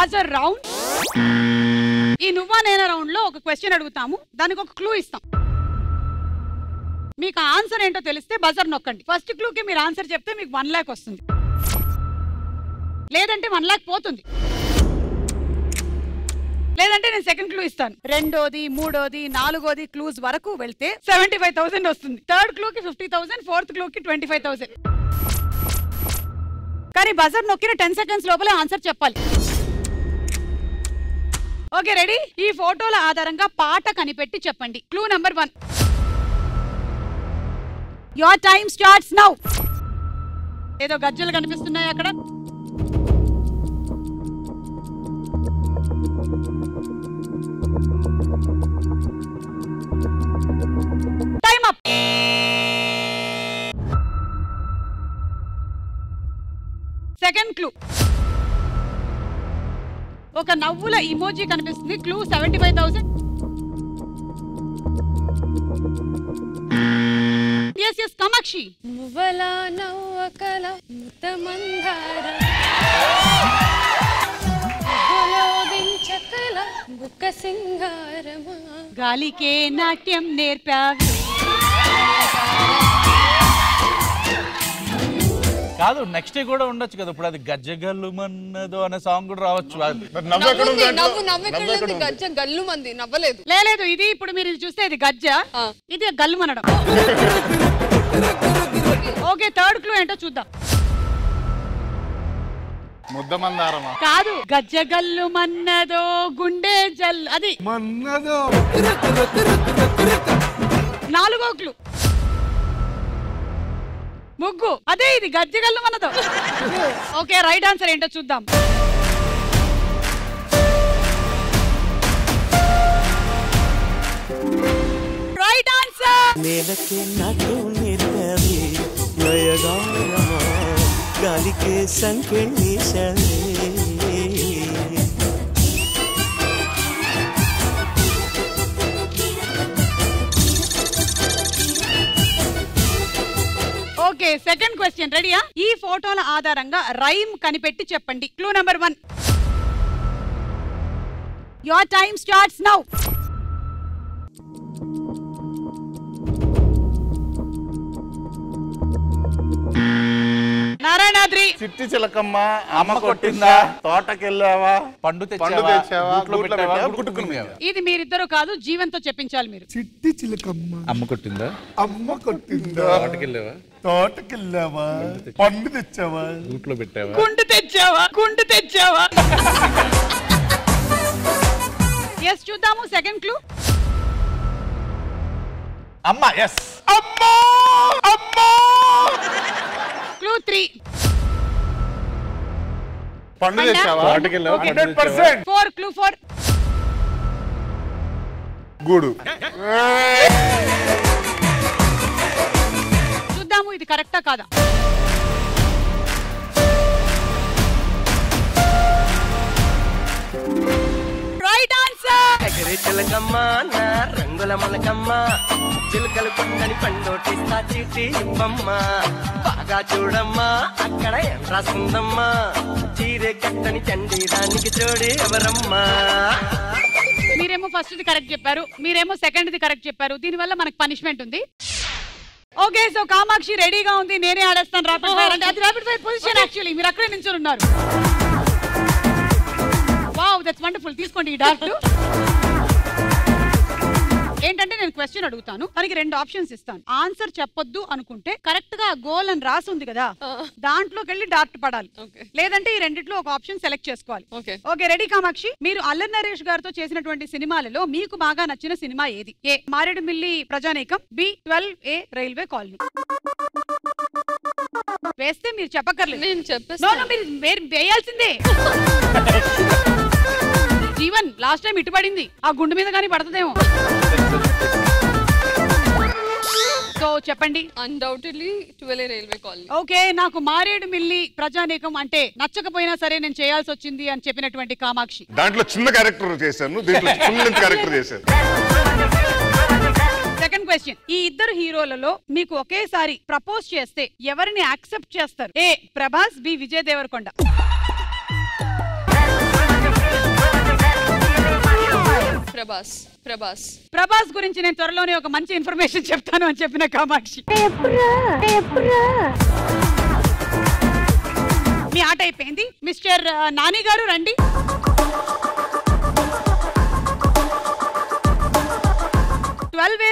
Buzzer round. ఈ నువ్వా నేనా రౌండ్ లో ఒక క్వశ్చన్ అడుగుతాము, దానికి ఒక క్లూ ఇస్తాం. మీకు ఆన్సర్ ఏంటో తెలిస్తే బజర్ నొక్కండి. ఫస్ట్ క్లూకి మీరు ఆన్సర్ చెప్తే మీకు 1 lakh వస్తుంది, లేదంటే 1 lakh పోతుంది. లేదంటే నేను సెకండ్ క్లూ ఇస్తాను. రెండోది, మూడోది, నాలుగోది క్లూస్ వరకు వెళ్తే 75,000 వస్తుంది. థర్డ్ క్లూకి 50,000, ఫోర్త్ క్లూకి 25,000. కానీ బజర్ నొక్కిన 10 seconds లోపలే ఆన్సర్ చెప్పాలి. Okay ready? ఈ ఫోటోల ఆధారంగా పాట కనిపెట్టి చెప్పండి. Clue number 1. Your time starts now. ఏదో గజ్జలు కనిపిస్తున్నాయి అక్కడ. Time up. సెకండ్ క్లూ, ఒక నవ్వుల ఇమోజీ కనిపిస్తుంది. క్లూ 75,000. yes yes Kamakshi. మువ్వల నవ్వకల ముతమందార గోలోదించకల బుక్క సింగారమా గాలికే నాట్యం నేర్పావు. కాదు, నెక్స్ట్ డే కూడా ఉండొచ్చు కదా. ఇప్పుడు అది గజ్జగల్లు మన్నదో అనే సాంగ్ కూడా రావచ్చు. గజ్జ గల్లు మంది నవ్వలేదు. లేదు, ఇది ఇప్పుడు మీరు చూస్తే ఇది గజ్జ, ఇది గల్లు మనడం. ఓకే, థర్డ్ క్లూ ఏంటో చూద్దాం. ముద్దమందారమా కాదు, గజ్జ గల్లు మన్నదో గుండె జల్, అది మన్నదో. నాలుగో క్లూ ముగ్గు, అదే ఇది గజ్జ గల్లు మనదో. ఓకే, రైట్ ఆన్సర్ ఏంటో చూద్దాం. Right answer. నేలకే నాట్యం నేర్పావి లయగారమా గాలికే సంకెళ్ళేశావే. ఓకే, సెకండ్ క్వశ్చన్ రెడీయా? ఈ ఫోటోల ఆధారంగా రైమ్ కనిపెట్టి చెప్పండి. Clue number 1. Your time starts now. Narayanadri. చిట్టి చిలకమ్మ అమ్మ కొట్టిందా, తోటకెళ్ళావా, పండు తెచ్చావా, ఇది మీరిద్దరు కాదు, జీవంతో చెప్పించాలి మీరు. చిట్టి చిలకమ్మ అమ్మ కొట్టిందా, అమ్మ కొట్టిందా, తోటకెళ్ళావా, తోటకెళ్ళావా, పండు తెచ్చావా, గూట్లో పెట్టావా, గుండు తెచ్చావా, గుండు తెచ్చావా. ఎస్, చూద్దాము సెకండ్ క్లూ. అమ్మ. ఎస్, అమ్మా అమ్మా. క్లూ 3. పండు తెచ్చావా, తోటకెళ్ళావా, 100%. 4. క్లూ 4. గూడు. చూద్దాము ఇది కరెక్టా కాదా. Right answer. ఎగరే చిలకమ్మ నా రంగుల మలకమ్మ చిలకలు కొండని పండోటిస్తా చీటి ఇవ్వమ్మ బాగా చూడమ్మా అక్కడ ఏం రాస్తుందమ్మా చీరే కట్టని చండి దానికి జోడి ఎవరమ్మా. మీరేమో ఫస్ట్ ది కరెక్ట్ చెప్పారు, మీరేమో సెకండ్ ది కరెక్ట్ చెప్పారు. దీనివల్ల మనకు పనిష్మెంట్ ఉంది. ఓకే, సో కామాక్షి రెడీగా ఉంది. నేనే ఆడేస్తాను రాపిడ్ ఫైర్ అంటే. అది రాపిడ్ ఫైర్ పొజిషన్ యాక్చువల్లీ. మీరు అక్కడే నిల్చొని ఉన్నారు. Wow, that's wonderful. తీసుకోండి ఈ డార్ట్. ఏంటంటే నేను క్వశ్చన్ అడుగుతాను, తనకి 2 ఆప్షన్స్ ఇస్తాను. ఆన్సర్ చెప్పొద్దు అనుకుంటే కరెక్ట్ గా గోల్ అని రాసి ఉంది కదా, దాంట్లోకి వెళ్ళి డార్ట్ పడాలి. లేదంటే ఈ రెండిట్లో ఒక ఆప్షన్ సెలెక్ట్ చేసుకోవాలి. Okay, ready Kamakshi? మీరు అల్లరి నరేష్ గారితో చేసినటువంటి సినిమాలలో మీకు బాగా నచ్చిన సినిమా ఏది? ఏ మారేడుమిల్లి ప్రజానీకం, బి 12A రైల్వే కాలనీ. వేస్తే మీరు చెప్పక్కర్లేదు, నేను చెప్పేస్తాను. మీరు వేయాల్సిందే. జీవన్ లాస్ట్ టైం ఇటు పడింది, ఆ గుండు మీద కానీ పడుతుందేమో. సో చెప్పండి. Undoubtedly 12A railway colony. Okay, నాకు మారేడుమిల్లి ప్రజానీకం అంటే నచ్చకపోయినా సరే నేను చేయాల్సి వచ్చింది అని చెప్పినటువంటి కామాక్షి. దాంట్లో చిన్న క్యారెక్టర్ చేశాను, దీంట్లో చిన్న క్యారెక్టర్ చేశాను. సెకండ్ క్వశ్చన్, ఈ ఇద్దరు హీరోలలో మీకు ఒకేసారి ప్రపోజ్ చేస్తే ఎవరిని యాక్సెప్ట్ చేస్తారు? ఏ ప్రభాస్, బి విజయ్ దేవరకొండ. ప్రభాస్ గురించి నేను త్వరలోనే ఒక మంచి ఇన్ఫర్మేషన్ చెప్తాను అని చెప్పిన కామాక్షి. మీ ఆట అయిపోయింది. మిస్టర్ నాని గారు రండి.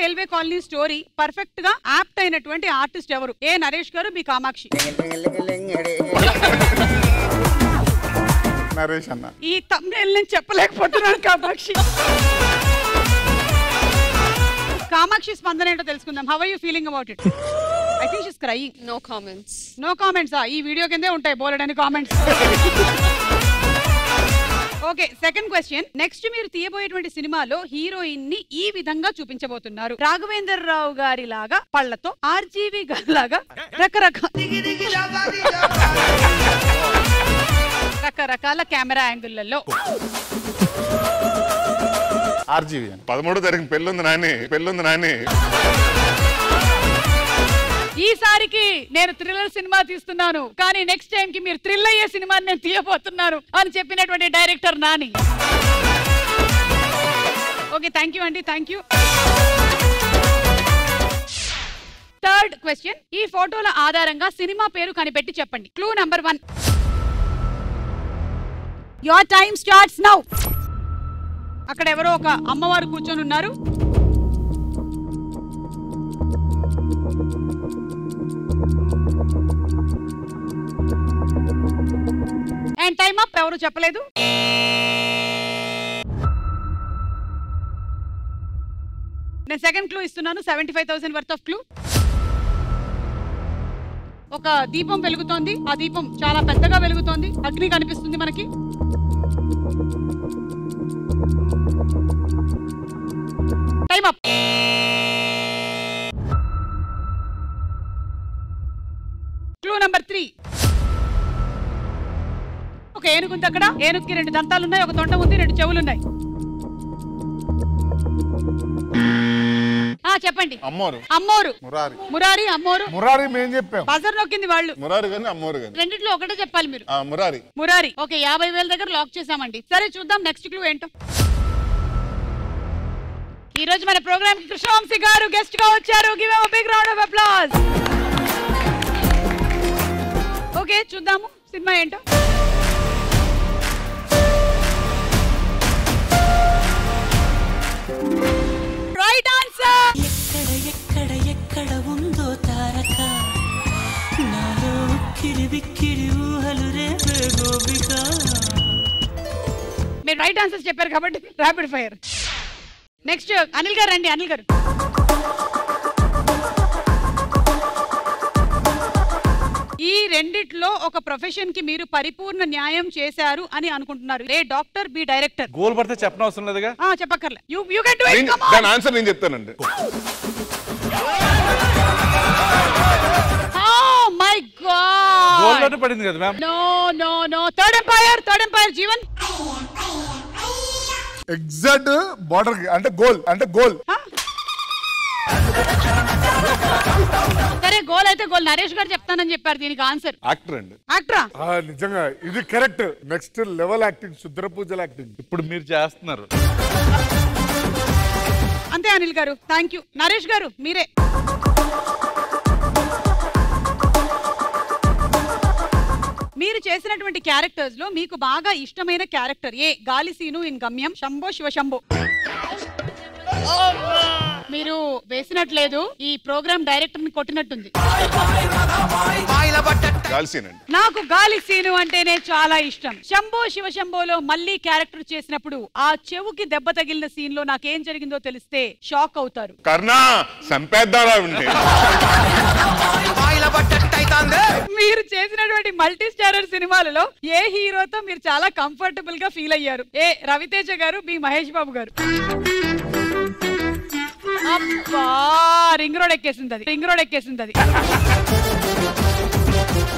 రైల్వే కాలనీ స్టోరీ పర్ఫెక్ట్ గా యాప్ట్ అయినటువంటి ఆర్టిస్ట్ ఎవరు? ఏ నరేష్ గారు, బి కామాక్షి. నరేష్ అన్న. ఈ తమ్నేల్ నేను చెప్పలేకపోతున్నాను కామాక్షి. కామాక్షి స్పందన ఏంటో తెలుసుకుందాం. How are you feeling about it? I think she is crying. No comments. No comments. ఈ వీడియో కిందే ఉంటాయి బోలెడని comments. Okay, second question. Next మీరు తీయబోయేటువంటి సినిమాలో హీరోయిన్ ని ఈ విధంగా చూపించబోతున్నారు. రాఘవేంద్ర రావు గారి లాగా పళ్ళతో, ఆర్జీవి గారి లాగా రకరకాల కెమెరా యాంగిళ్లలో. ఆర్జీవి 13వ తారీఖు పెళ్ళుంది నాని. ఈసారికి నేను థ్రిల్లర్ సినిమా తీస్తున్నాను, కానీ నెక్స్ట్ టైం కి మీరు థ్రిల్ అయ్యే సినిమాని నేను తీయబోతున్నాను అని చెప్పినటువంటి director Nani. Okay, thank you అండి, థ్యాంక్ యూ. Third question. ఈ ఫోటోల ఆధారంగా సినిమా పేరు కనిపెట్టి చెప్పండి. Clue number 1. Your time starts now. అక్కడ ఎవరో ఒక అమ్మవారు కూర్చొని ఉన్నారు. And time up. ఎవరు చెప్పలేదు. నేను సెకండ్ క్లూ ఇస్తున్నాను. 75,000 వర్త్ ఆఫ్ క్లూ. ఒక దీపం వెలుగుతోంది. ఆ దీపం చాలా పెద్దగా వెలుగుతోంది. అగ్ని కనిపిస్తుంది మనకి. Time up. Clue number 3. ఒక ఏనుగు ఉంది అక్కడ. ఏనుగుకి 2 దంతాలు ఉన్నాయి, ఒక తొండ ఉంది, 2 చెవులున్నాయి. చెప్పండి. అమ్మోరు. మురారి. మురారి మేము చెప్పాం. బజర్ నొక్కింది వాళ్ళు. మురారి గాని అమ్మోరు గాని రెండిట్లో ఒకటే చెప్పాలి మీరు. మురారి. ఓకే, 50,000 దగ్గర లాక్ చేసామండి. సరే, చూద్దాం నెక్స్ట్ క్లూ ఏంటో. ఈ రోజు మన ప్రోగ్రామ్ కి కృష్ణవంశీ గారు గెస్ట్ గా వచ్చారు. Give him a big round of applause. Okay, చూద్దాము సినిమా ఏంటో. Right answer. ఎక్కడ ఉందో తారక, నాలో కిరిబిక్కిరి ఊహలు రేపే గోపిక. మీరు రైట్ ఆన్సర్ చెప్పారు కాబట్టి ర్యాపిడ్ ఫైర్. నెక్స్ట్ అనిల్ గారు రండి. అనిల్ గారు, ఈ రెండిట్లో ఒక ప్రొఫెషన్ కి మీరు పరిపూర్ణ న్యాయం చేశారు అని అనుకుంటున్నారు. A doctor, B director. Goal పడితే చెప్పనవసరం లేదుగా. చెప్పక్కర్లే. You can do it. Come on. దాని ఆన్సర్ నేను చెప్తానండి. ఓ మై గాడ్, గోల్ లోనే పడింది కదా ma'am. No. Third umpire Jeevan. Exact border అంటే గోల్. సరే, గోల్ అయితే గోల్. నరేష్ గారు చెప్తానని చెప్పారు దీనికి ఆన్సర్. యాక్టర్ అండి. యాక్టరా? నిజంగా ఇది correct. Next level acting, Shudra పూజల యాక్టింగ్ ఇప్పుడు మీరు చేస్తున్నారు. అంతే అనిల్ గారు, థ్యాంక్ యూ. నరేష్ గారు మీరే. మీరు చేసినటువంటి క్యారెక్టర్స్ లో మీకు బాగా ఇష్టమైన క్యారెక్టర్? ఏ గాలి సీను ఇన్ గమ్యం, శంభో శివ శంభో. మీరు వేసినట్లేదు, ఈ ప్రోగ్రామ్ డైరెక్టర్ ని కొట్టినట్టుంది. నాకు గాలి సీను అంటేనే చాలా ఇష్టం. శంభో శివ శంభోలో మళ్ళీ క్యారెక్టర్ చేసినప్పుడు ఆ చెవుకి దెబ్బ తగిలిన సీన్ లో నాకేం జరిగిందో తెలిస్తే షాక్ అవుతారు. మీరు చేసినటువంటి మల్టీ స్టారర్ సినిమాలలో ఏ హీరోతో మీరు చాలా కంఫర్టబుల్ గా ఫీల్ అయ్యారు? ఏ రవితేజ గారు, బి మహేష్ బాబు గారు. అబ్బా, రింగ్ రోడ్ ఎక్కేసింది అది.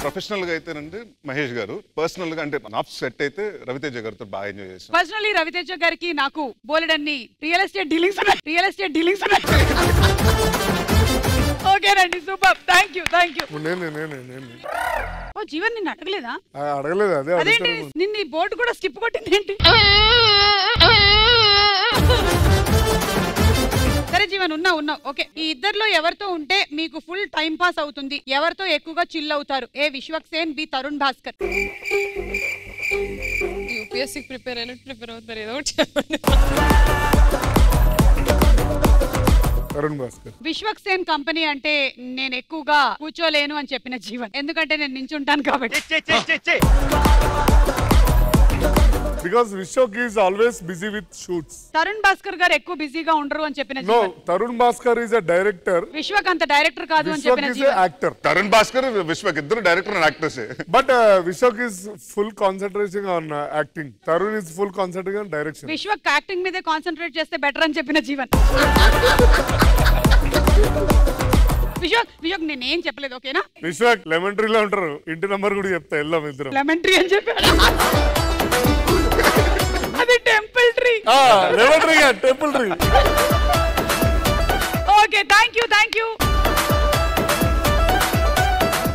ప్రొఫెషనల్ గా అయితేనండి మహేష్ గారు, పర్సనల్ గా అంటే ఆఫ్ సెట్ అయితే రవితేజ గారితో బాగా ఎంజాయ్ చేశాను. పర్సనలీ రవితేజ గారికి నాకు బోలెడన్ని రియల్ ఎస్టేట్ డీలింగ్స్ ఉన్నాయి. ఓకేనండి, సూపర్. Thank you. ఓ జీవన్, నిన్ను అడగలేదా? అడగలేదు. అదేంటి నిన్ను బోర్డు కూడా స్కిప్ కొట్టింది ఏంటి? జీవన్ ఉన్నావు ఓకే ఈ ఇద్దర్లో ఎవరితో ఉంటే మీకు ఫుల్ టైం పాస్ అవుతుంది, ఎవరితో ఎక్కువగా చిల్ అవుతారు? A Vishwak Sen, B Tarun Bhaskar. UPSC prepare అయినట్టు ప్రిపేర్ అవుతారు, ఏదో ఒకటి చెప్పండి. తరుణ్ భాస్కర్. విశ్వక్ సేన్ కంపెనీ అంటే నేను ఎక్కువగా కూర్చోలేను అని చెప్పిన జీవన్, ఎందుకంటే నేను నించుంటాను కాబట్టి. Because Vishwak is always busy with shoots. Tarun Bhaskar గారు ఎక్కువ బిజీగా ఉండరు అని చెప్పిన No, Jeevan. Tarun Bhaskar is a director. Vishwak అంత డైరెక్టర్ కాదు అని Vishwak చెప్పిన is an Jeevan. actor. Tarun Bhaskar Vishwak ఇద్దరు director and actors. But Vishwak is full concentrating on acting. Tarun is full concentrating on direction. Vishwak acting మీదే కాన్సన్ట్రేట్ చేస్తే బెటర్ అని చెప్పిన జీవన్. విశ్వక్ నేనేం చెప్పలేదు ఓకేనా? Vishwak లెమన్ ట్రీ లో ఉంటారు, ఇంటి నంబర్ కూడా చెప్తా, వెళ్దాం ఇద్దరం. లెమన్ ట్రీ అని చెప్పాడు. అది temple tree. Lemon tree temple tree. Okay thank you